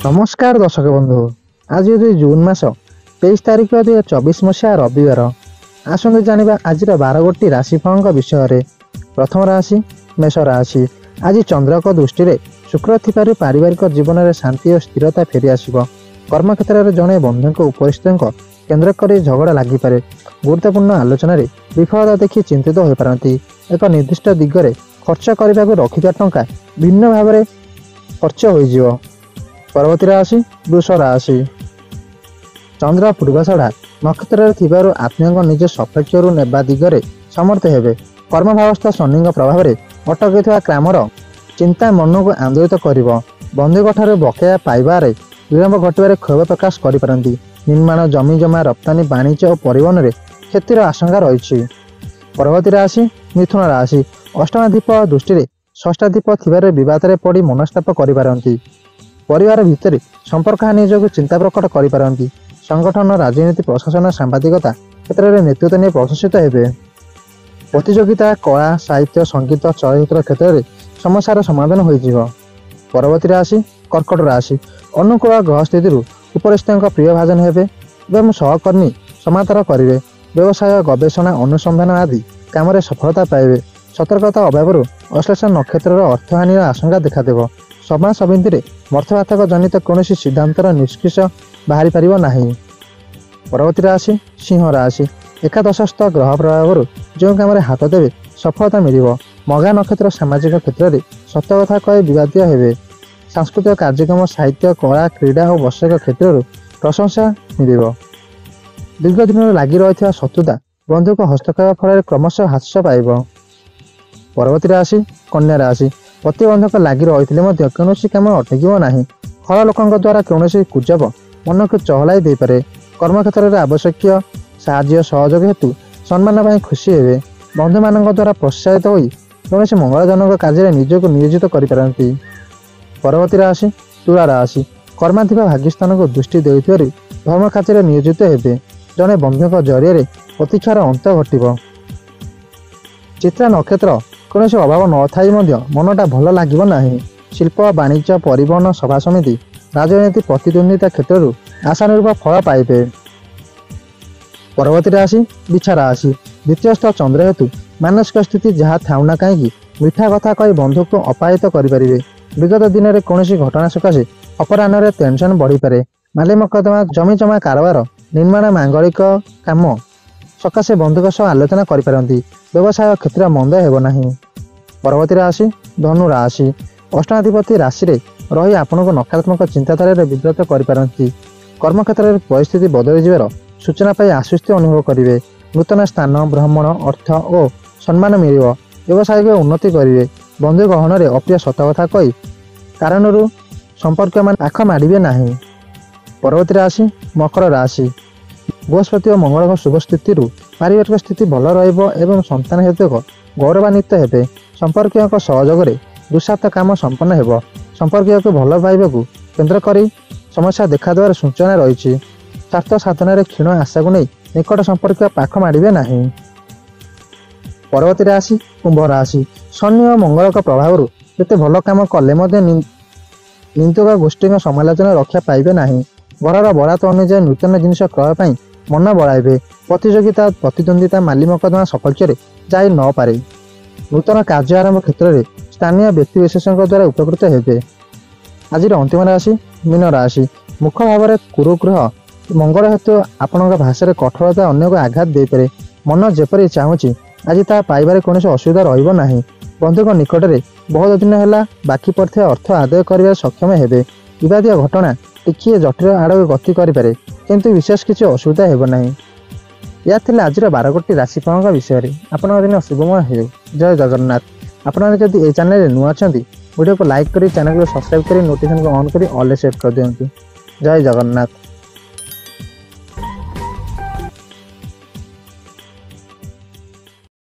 नमस्कार दर्शक बंधु। आज 2 जून 23 तारिख 2024 मसीहा रविवार। आसंतु जानिबा आज 12 गोटी राशिफल विषय। प्रथम राशि मेष राशि। आज चंद्र को दृष्टि रे शुक्र थिबारु पारिवारिक जीवन में शांति और स्थिरता फेरी आसिबो। कर्म क्षेत्र में जड़े बंधु उपरिस्थ केन्द्र कर झगड़ा लगिपे। गुरुत्वपूर्ण आलोचन विफलता देखि चिंतित हो पारती। एक निर्दिष्ट दिगरे खर्च करने को रखिथा टंका भिन्न भाव में खर्च हो। परवर्ती राशि वृष राशि। चंद्र पूर्वाषाढ़ा नक्षत्र थिबारु आत्मीय निज सपक्ष नेबा दिगरे समर्थ हेबे। कर्मभावस्थ शनि प्रभाव में अटक कामर चिंता मन को आंदोलित करिवो। बंधुक बकेया पाइबारे विलंब घटवे क्षोभ प्रकाश करिपारंती। निर्माण जमी जमा रप्तानी वाणिज्य और परिवहन में क्षतिर आशंका रही। परवर्ती राशि मिथुन राशि। अष्टमाधिप दृष्टि षष्ठाधिप थिबारे विवाद में पड़ी मनस्ताप करिपारंती। परिवार भितर संपर्क हानि जो चिंता प्रकट करिपारंती। संगठन राजनीति प्रशासन सांबादिकता क्षेत्र में नेतृत्व नहीं प्रदर्शित हेबे। प्रतियोगिता कला साहित्य संगीत चलचित्र क्षेत्र में समस्यार समाधान हो। परवर्ती राशि कर्कट राशि। अनुकूल ग्रह स्थिति उपरिस्थ प्रिय भाजन हेबे एवं सहकर्मी समातर करेंगे। व्यवसाय गवेषणा अनुसंधान आदि काम सफलता पाइबे। सतर्कता अभाव अश्लेषा नक्षत्र अर्थहानि आशंका देखादेव। समाज समिति में मर्थघातक जनित कौन सिद्धांतर निष्कर्ष बाहरी पार नहीं। परवर्ती राशि सिंह राशि। एकादशस्थ ग्रह प्रभाव जो कम हाथ देवे सफलता मिल। मघा नक्षत्र सामाजिक क्षेत्र में सत कथा कही विवादीय हेबे। सांस्कृतिक कार्यक्रम साहित्य कला क्रीड़ा और वैषयिक क्षेत्र प्रशंसा मिल। दीर्घ दिन लगी रही शत्रुता बंधुक हस्तक्षेप फल क्रमशः ह्रास पाइब। परवर्ती राशि कन्या राशि। प्रतिबंधक लगी रही कौन कम अटक ना। फल लोकों द्वारा कौन गुजब मन को चहलाई दे पारे। कर्मक्षेत्र में आवश्यक साहाय्य सहयोग हेतु सम्मान खुशी हे। बंधु मान द्वारा प्रोत्साहित हो कौन मंगलजनक कार्य निजक नियोजित करें। परवर्ती राशि तुला राशि। कर्माधिप भाग्यस्थान को दृष्टि देउथिबारु धर्म कार्य नियोजित हेबे। जड़े बंधुक जरिए प्रतीक्षार अंत घटव। चित्रा नक्षत्र कौन अभाव न थाई मनटा भल लगे ना। शिल्प वाणिज्य परिवहन सभा समिति राजनीति प्रतिद्वंदिता क्षेत्र आशानुरूप फल पाइबे। परवर्ती राशि बिछा राशि। द्वितीयस्थ चंद्र हेतु मानसिक स्थिति जहाँ थाउना कहीं मिठा कथा कही बंधु को अपाहित करें। विगत दिन में कौन घटना सकाशे अपराह्न टेंशन बढ़ी पारे। माली मकदमा जमी जमा कारोबार निर्माण मांगलिक काम सकाशे बंधुक सह आलोचना करिपारंती। व्यवसाय क्षेत्र मंद हेब नाही। परवर्ती राशि धनु राशि। अष्टाधिपति राशि रे रही आपन को नकारात्मक चिंताधारा विब्रत करिपारंती। कर्मक्षेत्र में परिस्थिति बदली जीवार सूचना पाई आश्वस्ति अनुभव करेंगे। नूतन स्थान भ्रमण अर्थ और सम्मान मिल। व्यवसायिक उन्नति करेंगे। बंधु गहन में अप्रिय सतकथा कही कारण संपर्क मान आख मारे ना। परवर्ती राशि मकर राशि। बृहस्पति और मंगल शुभ स्थिति पारिवारिक स्थिति भल रहा। संतान हेतु गौरवान्वित हेबे। संपर्क सहयोग दुस्सार्थ काम संपन्न हेब। संपर्क को भल पाइबा केन्द्र कर समस्या देखा देवार सूचना रही। स्वार्थ साधन क्षीण आशा को नहीं निकट संपर्क पाख मारे ना। परवर्ती राशि कुंभ राशि। शनि और मंगल प्रभाव जिते भल कम कले निंदक गोष्ठी समालोचना रक्षा पाइबे ना। घर बरात अनुसार नूतन जिनिस क्रय पर मन बढ़ाइबे। प्रतियोगिता प्रतिद्वंदिता माली मकदमा सपक्ष जाई न पारे। नूतन कार्य आरंभ क्षेत्र में स्थानीय व्यक्तिविशेष द्वारा उपकृत हेबे। आज अंतिम राशि मीन राशि। मुख्य भाव में कुरुग्रह मंगल हेतु आपण भाषा कठोरता अन्य को आघात दे पारे। मन जेपरी चाहूँगी आज ता पाइबारे कौन असुविधा रहिबो नाही। बंधुक निकट में बहुत दिन है बाकी पड़ता अर्थ आदाय कर सक्षम हेबे। विवादीय घटना टिकिए जटिल आड़ गति करें किंतु विशेष किसी असुविधा हेब नाही। या आज 12 गोटी राशिफल विषय। आपण दिन शुभमय हो। जय जगन्नाथ। आपने जदि ए चैनल नुआ अच्छा वीडियो को लाइक करी चैनल को सब्सक्राइब करी नोटिफिकेशन को ऑन करी ऑल सेट कर दियंतु। जय जगन्नाथ।